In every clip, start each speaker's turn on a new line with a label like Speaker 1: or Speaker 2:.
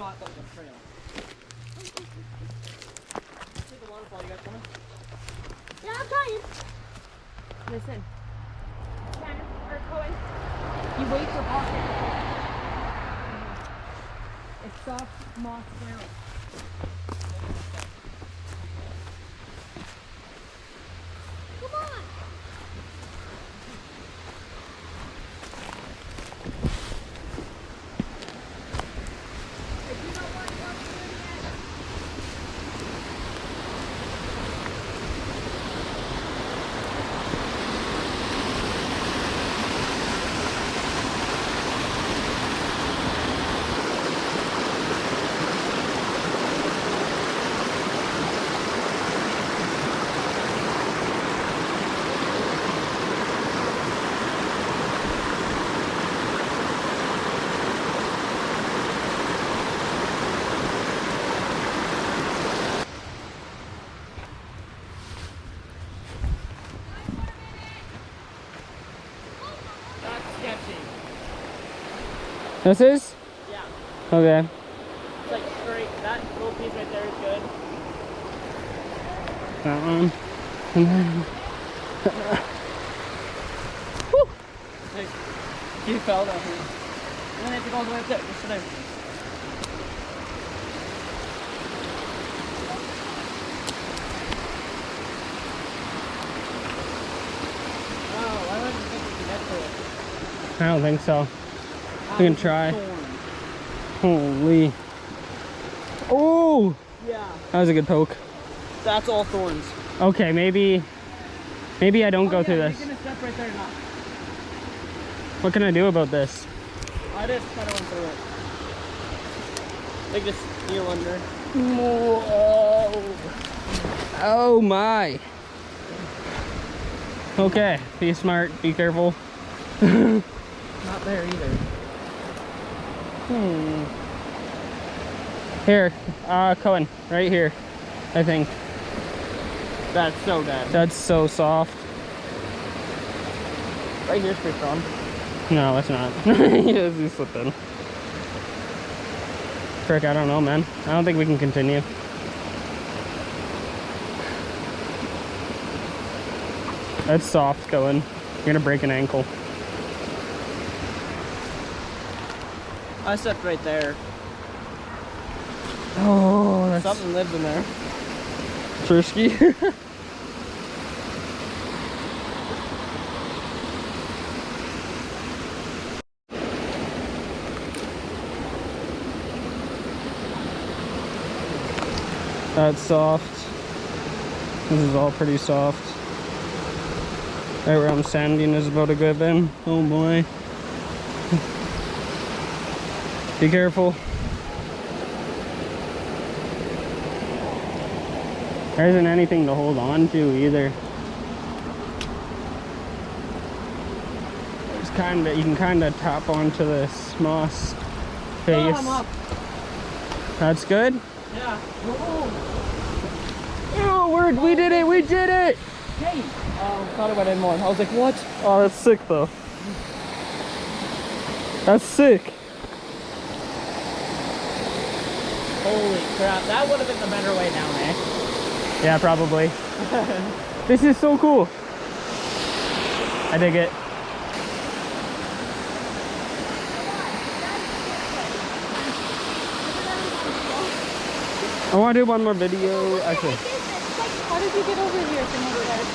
Speaker 1: not like a trail. See the waterfall you got coming?
Speaker 2: Yeah, I'm trying.
Speaker 3: Listen,
Speaker 2: Tanner, or Cohen.
Speaker 3: you wait for pocket. It's soft moss ground.
Speaker 2: Come on.
Speaker 1: This is?
Speaker 3: Yeah.
Speaker 1: Okay.
Speaker 3: It's like straight. That little piece right there is good.
Speaker 1: That one. And then. Woo!
Speaker 3: Like, you fell down here. And then I have to go all the way up there. Just so there. Oh, I wouldn't think we could get to it.
Speaker 1: I don't think so. We can try. Holy. Oh!
Speaker 3: Yeah.
Speaker 1: That was a good poke.
Speaker 3: That's all thorns.
Speaker 1: Okay, maybe I don't go through this.
Speaker 3: You're gonna step right there now.
Speaker 1: What can I do about this?
Speaker 3: I just kind of went through it. Like just kneel under.
Speaker 1: Whoa. Oh my. Okay, be smart, be careful.
Speaker 3: Not there either.
Speaker 1: Here, Cohen, right here, I think.
Speaker 3: That's so dead.
Speaker 1: That's so soft.
Speaker 3: Right here's pretty strong.
Speaker 1: No, it's not. He's slipping. Frick, I don't know, man. I don't think we can continue. That's soft, Cohen. You're gonna break an ankle.
Speaker 3: I stepped right there.
Speaker 1: Oh, that's
Speaker 3: Something lived in there.
Speaker 1: frisky. That's soft. This is all pretty soft. Right where I'm standing is about a good bin. Oh boy. Be careful. There isn't anything to hold on to either. It's kinda, you can kinda tap onto this moss face.
Speaker 3: Oh, I'm up.
Speaker 1: That's good?
Speaker 3: Yeah.
Speaker 1: Oh, we did it, we did it!
Speaker 3: Hey. Thought I went in more. I was like, what?
Speaker 1: Oh, that's sick though. That's sick.
Speaker 3: Holy crap. That would have been the better way down, eh?
Speaker 1: Yeah, probably. This is so cool. I dig it. I want to do one more video. Actually,
Speaker 2: How did you get over here from over there?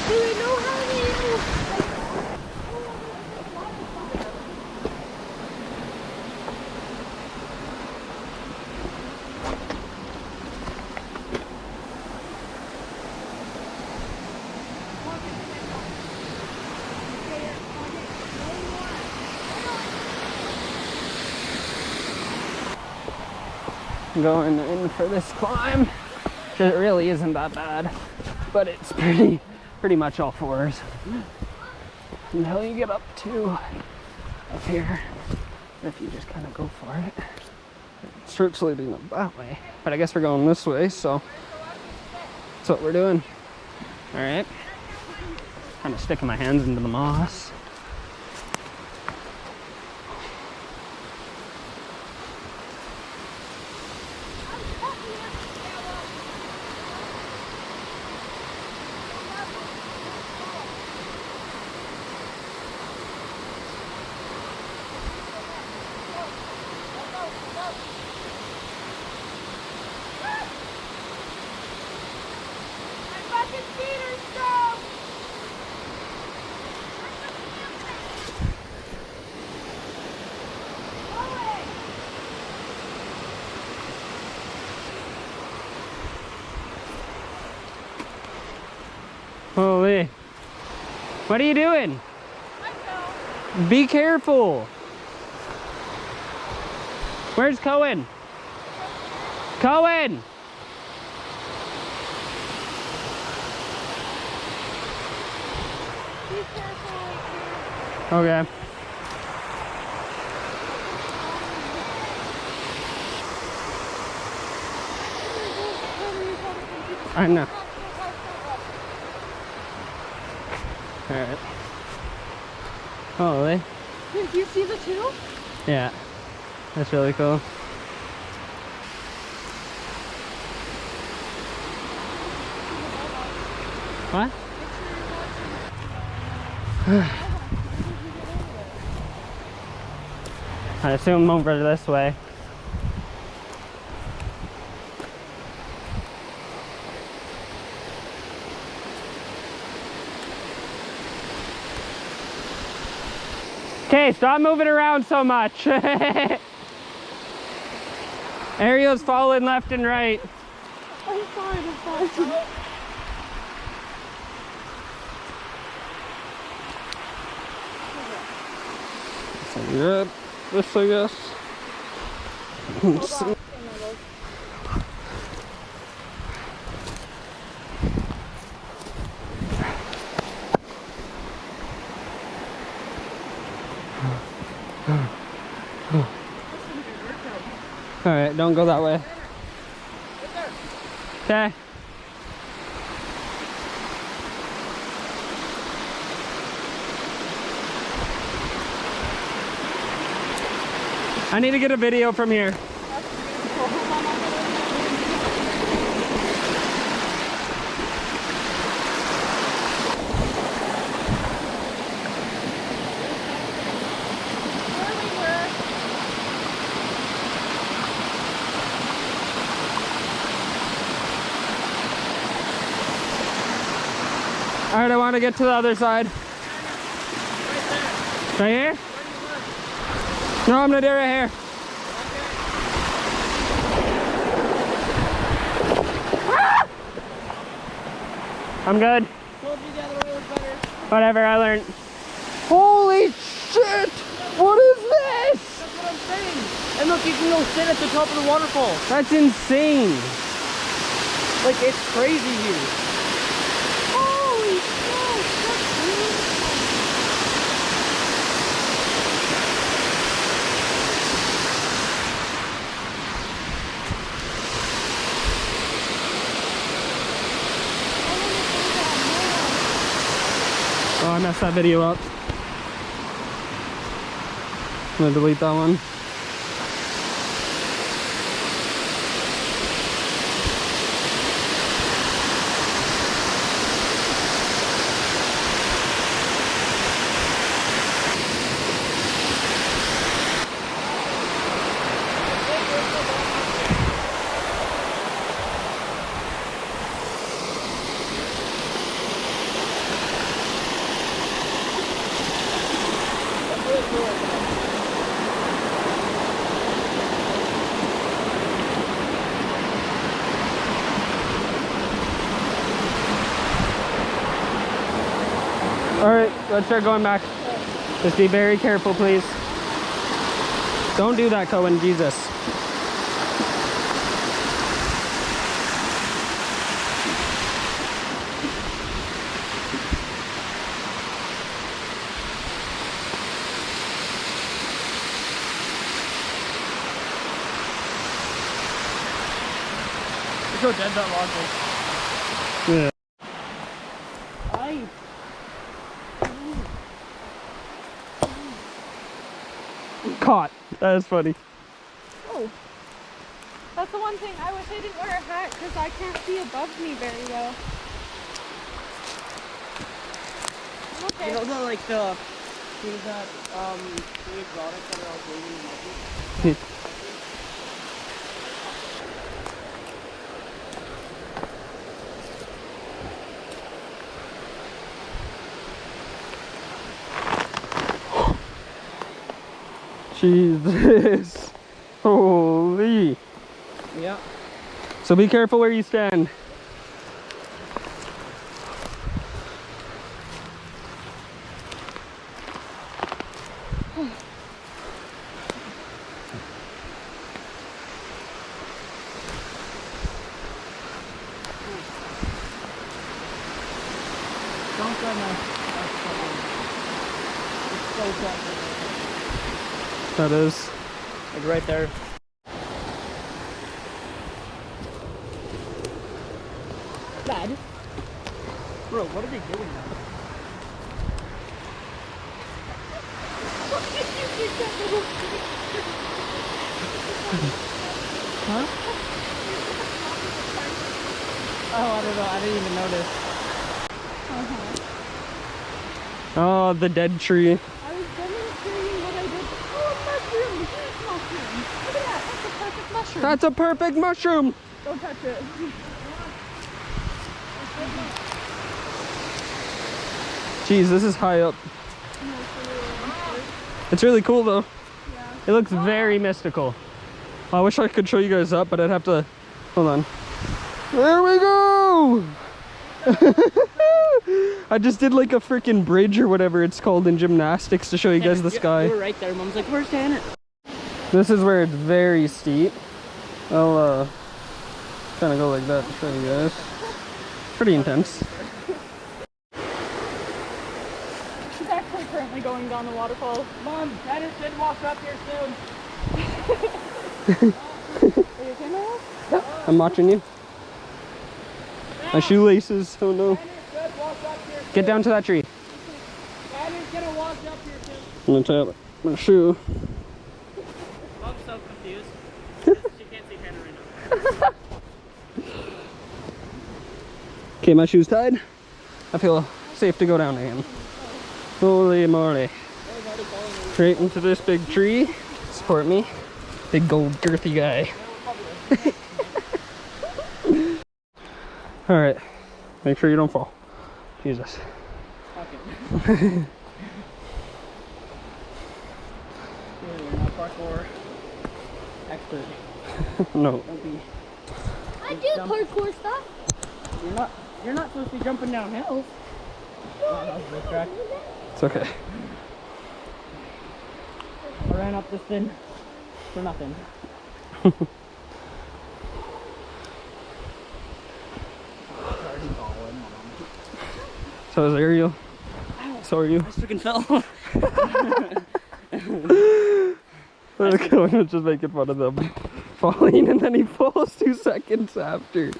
Speaker 2: Do we know how to
Speaker 1: going in for this climb. It really isn't that bad, but it's pretty much all fours until you get up here. If you just kind of go for it, it starts leading up that way. But I guess we're going this way, so that's what we're doing. All right, kind of sticking my hands into the moss.
Speaker 2: fucking speeders stop!
Speaker 1: Holy. What are you doing? Be careful. Where's Cohen? Cohen!
Speaker 2: Be careful right here.
Speaker 1: Okay. I know. Alright. Holy.
Speaker 2: Did you see the two?
Speaker 1: Yeah. That's really cool. What? I assume over this way. Okay, stop moving around so much. Ariel's falling left and right.
Speaker 2: I'm fine, I'm fine.
Speaker 1: Good. This, I guess. Alright, don't go that way. Okay. I need to get a video from here. Alright, I want to get to the other side. Right here? No, I'm gonna do it right here. Ah! I'm good.
Speaker 3: Told you the other way was better.
Speaker 1: Whatever, I learned. Holy shit! What is this?
Speaker 3: That's what I'm saying. And look, you can go sit at the top of the waterfall.
Speaker 1: That's insane.
Speaker 3: Like, it's crazy here.
Speaker 2: Holy shit, that's beautiful.
Speaker 1: Oh, I messed that video up. I'm gonna delete that one. Alright, let's start going back. Just be very careful, please. Don't do that, Cohen, Jesus.
Speaker 3: Look how dead that rock is.
Speaker 1: Yeah. Caught. That is funny.
Speaker 2: Oh. That's the one thing. I wish I didn't wear a hat because I can't see above me very well. I'm okay.
Speaker 3: You know the, like, the things that, the exotics that are all green in the market?
Speaker 1: Jesus. Holy.
Speaker 3: Yeah.
Speaker 1: So be careful where you stand.
Speaker 3: Don't go now. It's so tough.
Speaker 1: That is.
Speaker 3: Like right there. Dad. Bro, what are they doing now? Huh? Oh, I don't know. I didn't even notice.
Speaker 1: Oh, the dead tree.
Speaker 2: I was demonstrating what I did. Oh, mushroom! Mushroom! Look at that! That's a perfect mushroom!
Speaker 1: That's a perfect mushroom.
Speaker 2: Don't touch it.
Speaker 1: Jeez, this is high up. It's really cool though.
Speaker 2: Yeah.
Speaker 1: It looks very mystical. I wish I could show you guys up, but I'd have to. Hold on. There we go! I just did like a freaking bridge or whatever it's called in gymnastics to show you guys the sky.
Speaker 3: You were right there. Mom's like, where's Janet?
Speaker 1: This is where it's very steep. I'll kind of go like that to show you guys. Pretty intense.
Speaker 2: She's actually currently going down the waterfall.
Speaker 3: Mom, Janet should walk up here soon.
Speaker 2: Are you okay, Noah?
Speaker 1: I'm watching you. My shoelaces, oh no.
Speaker 3: Janet should walk up here soon.
Speaker 1: Get down to that tree.
Speaker 3: Janet's gonna walk up here soon.
Speaker 1: I'm gonna tie up my shoe.
Speaker 3: Mom's so confused. She can't see Hannah right now.
Speaker 1: Okay, my shoe's tied. I feel safe to go down again. Holy moly. Straight into this big tree. Support me. Big gold girthy guy. Alright. Make sure you don't fall. Jesus.
Speaker 3: Okay. You're not parkour expert.
Speaker 1: No.
Speaker 3: Don't be.
Speaker 2: I do parkour stuff.
Speaker 3: You're not supposed to be jumping down hills. Oh, that was a big crack.
Speaker 1: It's okay.
Speaker 3: I ran up this thing for nothing.
Speaker 1: So is Ariel. So are you.
Speaker 3: I just freaking fell.
Speaker 1: I'm gonna just making fun of them falling and then he falls 2 seconds after.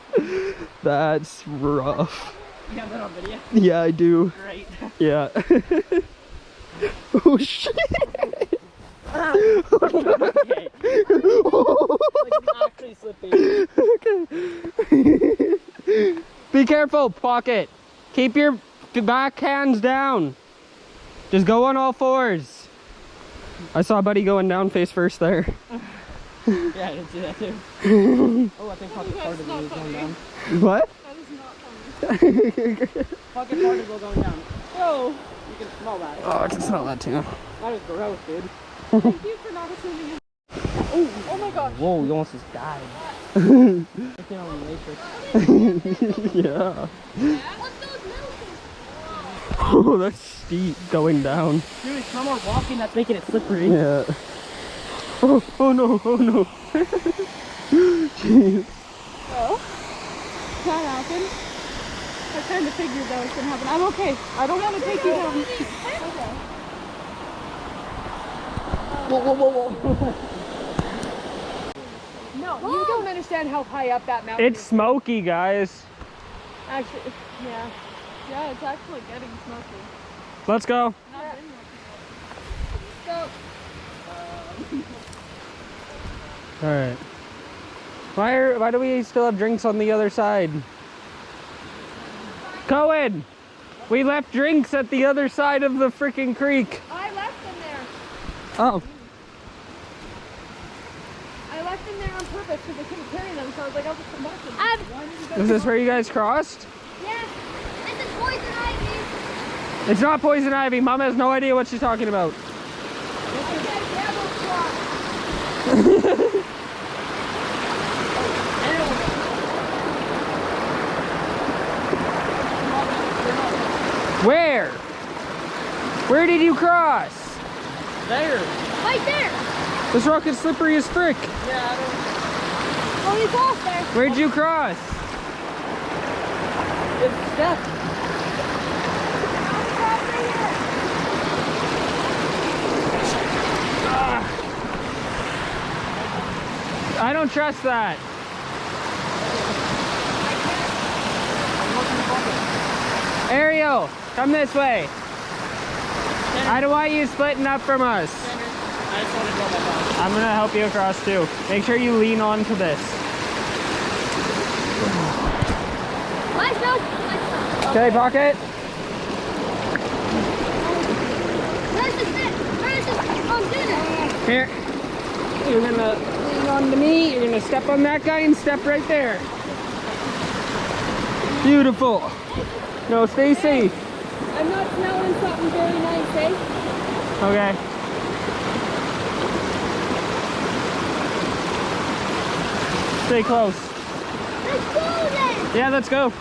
Speaker 1: That's rough.
Speaker 3: You have that on video?
Speaker 1: Yeah, I do.
Speaker 3: Great.
Speaker 1: Yeah. Oh shit!
Speaker 3: Okay. Like it's actually slipping.
Speaker 1: Okay. Be careful, Pocket. Keep your back hands down. Just go on all fours. I saw Buddy going down face first there.
Speaker 3: Yeah, I didn't see that too. Oh, I think Pocket farted while he was going down.
Speaker 1: What?
Speaker 2: That is not funny.
Speaker 3: Pocket farted while going down.
Speaker 2: Oh,
Speaker 3: You can smell that.
Speaker 1: Oh, I can smell that too.
Speaker 3: That is gross, dude.
Speaker 2: thank you for not assuming it. Oh my gosh.
Speaker 3: Whoa, you almost just died. It's in on the Matrix.
Speaker 1: Yeah.
Speaker 2: What's those mountains?
Speaker 1: Oh, that's steep going down.
Speaker 3: Dude, it's no more walking that's making it slippery.
Speaker 1: Yeah. Oh, oh no, oh no. Jeez.
Speaker 2: Oh, that happened. I kind of figured that was gonna happen. I'm okay. I don't want to take you down. Okay.
Speaker 3: Whoa, whoa, whoa, whoa.
Speaker 2: No, you don't understand how high up that mountain
Speaker 1: It's
Speaker 2: is.
Speaker 1: smoky, guys.
Speaker 2: Actually, yeah. Yeah, it's actually getting smoky.
Speaker 1: Let's go.
Speaker 2: Not been
Speaker 1: All right. Why do we still have drinks on the other side? Cohen, we left drinks at the other side of the freaking creek.
Speaker 2: I left them there.
Speaker 1: Oh.
Speaker 2: I left them there on purpose because I couldn't carry them, so I was like, I'll just come back to them.
Speaker 1: Is this where you guys crossed?
Speaker 2: Yes. This is poison ivy.
Speaker 1: It's not poison ivy. Mom has no idea what she's talking about.
Speaker 2: I said devil
Speaker 1: Where? Where did you cross?
Speaker 3: There.
Speaker 2: Right there.
Speaker 1: This rock is slippery as frick.
Speaker 3: Yeah, I don't.
Speaker 2: Oh, you crossed there.
Speaker 1: Where'd you cross?
Speaker 3: It's steps.
Speaker 1: I don't trust that. Ariel, come this way. I don't want you splitting up from us.
Speaker 3: I just want to go my body.
Speaker 1: I'm gonna help you across too. Make sure you lean onto this. Okay, pocket. Here. You're gonna lean onto me. You're gonna step on that guy and step right there. Beautiful. No, stay safe.
Speaker 2: I'm not smelling something very nice, eh?
Speaker 1: Okay. Stay close.
Speaker 2: Let's go then!
Speaker 1: Yeah, let's go.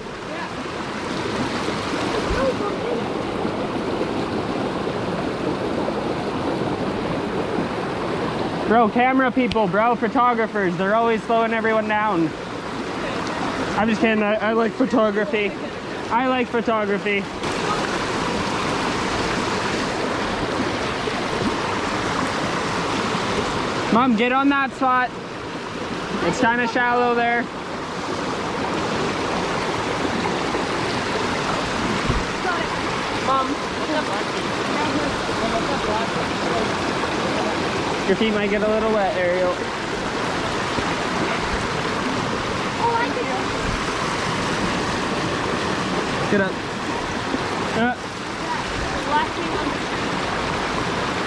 Speaker 1: Bro, camera people, bro, photographers, they're always slowing everyone down. I'm just kidding, I like photography. I like photography. Mom, get on that spot. It's kind of shallow there.
Speaker 3: Mom,
Speaker 1: Your feet might get a little wet, Ariel.
Speaker 2: Oh, I can
Speaker 1: Get up.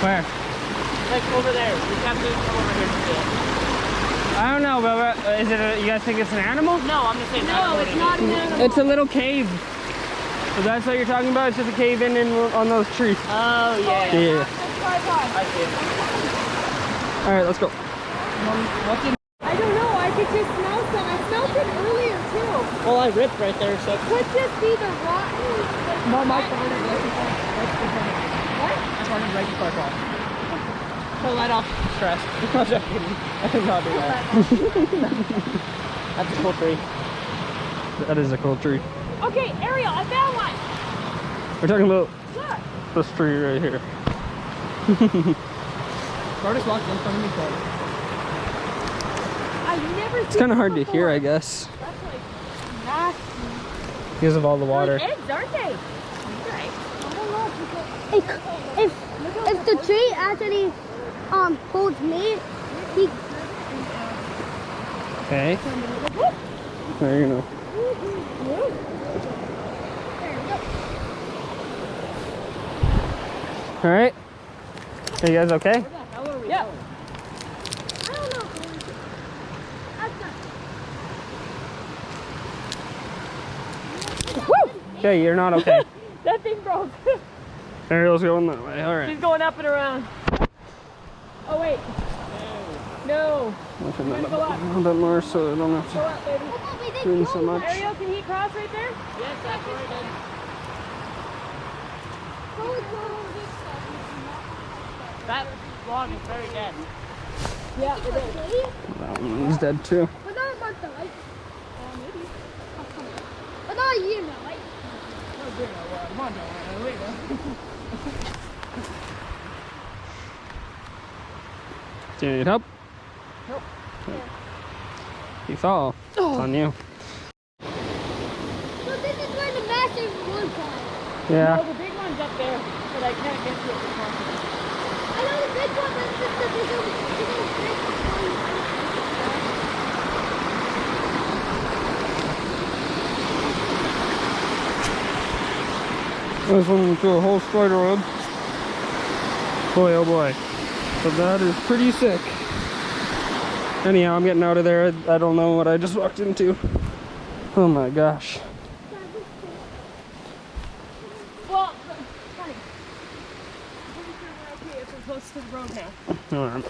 Speaker 1: Where?
Speaker 3: like over there. We have to come over here to do it.
Speaker 1: I don't know, but is it you guys think it's an animal?
Speaker 3: No, I'm just saying.
Speaker 2: No, it's not an animal.
Speaker 1: It's a little cave. So that's what you're talking about? It's just a cave in on those trees.
Speaker 3: Oh, yeah.
Speaker 1: Yeah.
Speaker 3: I see it.
Speaker 1: Alright, let's go.
Speaker 3: What's in?
Speaker 2: I don't know. I could just smell some. I smelled it earlier too.
Speaker 3: Well, I ripped right there, so.
Speaker 2: Could just be the rotten.
Speaker 3: Mom, I farted right before.
Speaker 2: What?
Speaker 3: I farted right before I called. So let off stress. I'm just kidding. I did not do that. That's a cool tree.
Speaker 1: That is a cool tree.
Speaker 2: Okay, Ariel, I found one.
Speaker 1: We're talking about
Speaker 2: Look.
Speaker 1: this tree right here.
Speaker 3: Curtis walked in front of me, so.
Speaker 2: I've never seen
Speaker 1: It's kind of hard
Speaker 2: this
Speaker 1: to hear,
Speaker 2: before.
Speaker 1: I guess,
Speaker 2: That's like nasty.
Speaker 1: because of all the water.
Speaker 2: They're like eggs, aren't they? Right. I don't know. If the tree actually holds me, he.
Speaker 1: Okay. There you know. All right. Are you guys okay?
Speaker 2: Yeah. I don't know.
Speaker 1: Okay, you're not okay.
Speaker 2: That thing broke.
Speaker 1: Ariel's going that way. All right.
Speaker 2: She's going up and around. Oh wait. No.
Speaker 1: Open that up a little bit more so I don't have
Speaker 2: Go
Speaker 1: to
Speaker 2: up, baby.
Speaker 1: clean so much.
Speaker 2: Ariel, can he cross right there?
Speaker 3: Yes, that's right. That log is very dead.
Speaker 2: Yeah, it is.
Speaker 1: That one's dead too.
Speaker 2: But not about the light. Maybe. But not you, no light.
Speaker 1: Do you need help?
Speaker 2: Nope.
Speaker 1: You fall. It's on you.
Speaker 2: So this is where the massive wood was.
Speaker 1: Yeah.
Speaker 3: No, the big one's up there, but I can't get to it with confidence.
Speaker 2: I know the big one, but it's just the big one.
Speaker 1: This one through a whole spider web. Boy, oh boy. But that is pretty sick. Anyhow, I'm getting out of there. I don't know what I just walked into. Oh my gosh.
Speaker 2: Well, funny. I'm pretty sure we're okay if we're close to the road now.
Speaker 1: Alright.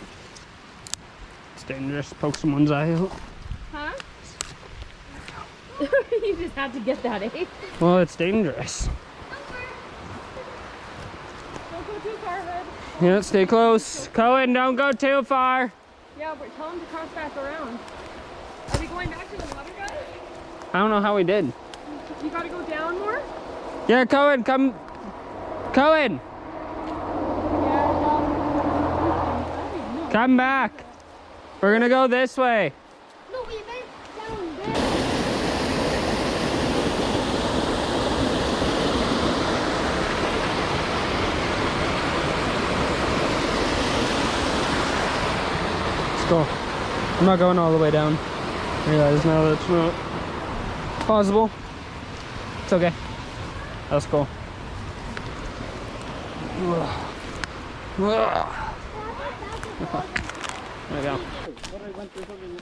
Speaker 1: dangerous. Poke someone's eye out.
Speaker 4: Huh? You just had to get that, eh?
Speaker 1: Well, it's dangerous.
Speaker 4: Don't go too far, Red.
Speaker 1: Yeah, stay close. Cohen, don't go too far.
Speaker 4: Yeah, but tell him to cross back around. Are we going back to the water, guys?
Speaker 1: I don't know how we did.
Speaker 4: You gotta go down more?
Speaker 1: Yeah, Cohen, come. Cohen, come back. We're gonna go this way.
Speaker 2: No, we went down there.
Speaker 1: Let's go. I'm not going all the way down. I realize now that's not possible. It's okay. Let's go. There we go.
Speaker 3: What I went through something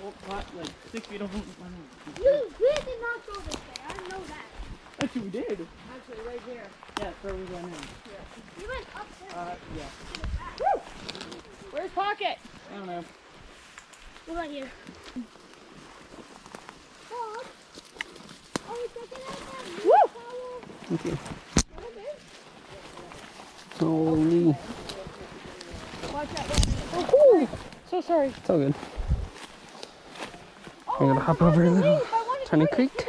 Speaker 3: like 6 feet over.
Speaker 2: We did not go this way. I know that.
Speaker 3: Actually, we did.
Speaker 4: Actually, right here.
Speaker 3: Yeah, that's where we went in.
Speaker 2: We went up there.
Speaker 3: Yeah.
Speaker 4: Where's Pocket?
Speaker 3: I don't know.
Speaker 2: What about here? Oh, check it out.
Speaker 4: Woo!
Speaker 1: Thank you. Holy.
Speaker 4: Watch out. Oh, so sorry.
Speaker 1: It's all good. I'm gonna hop over a little tiny creek.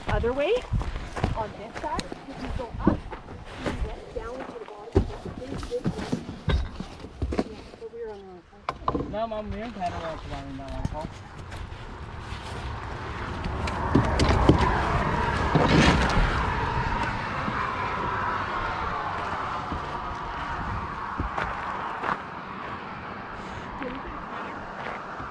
Speaker 4: Other way. On this side, you can go up. And get down to the bottom.
Speaker 3: No, Mom, we didn't paddle off the bottom of that waterfall.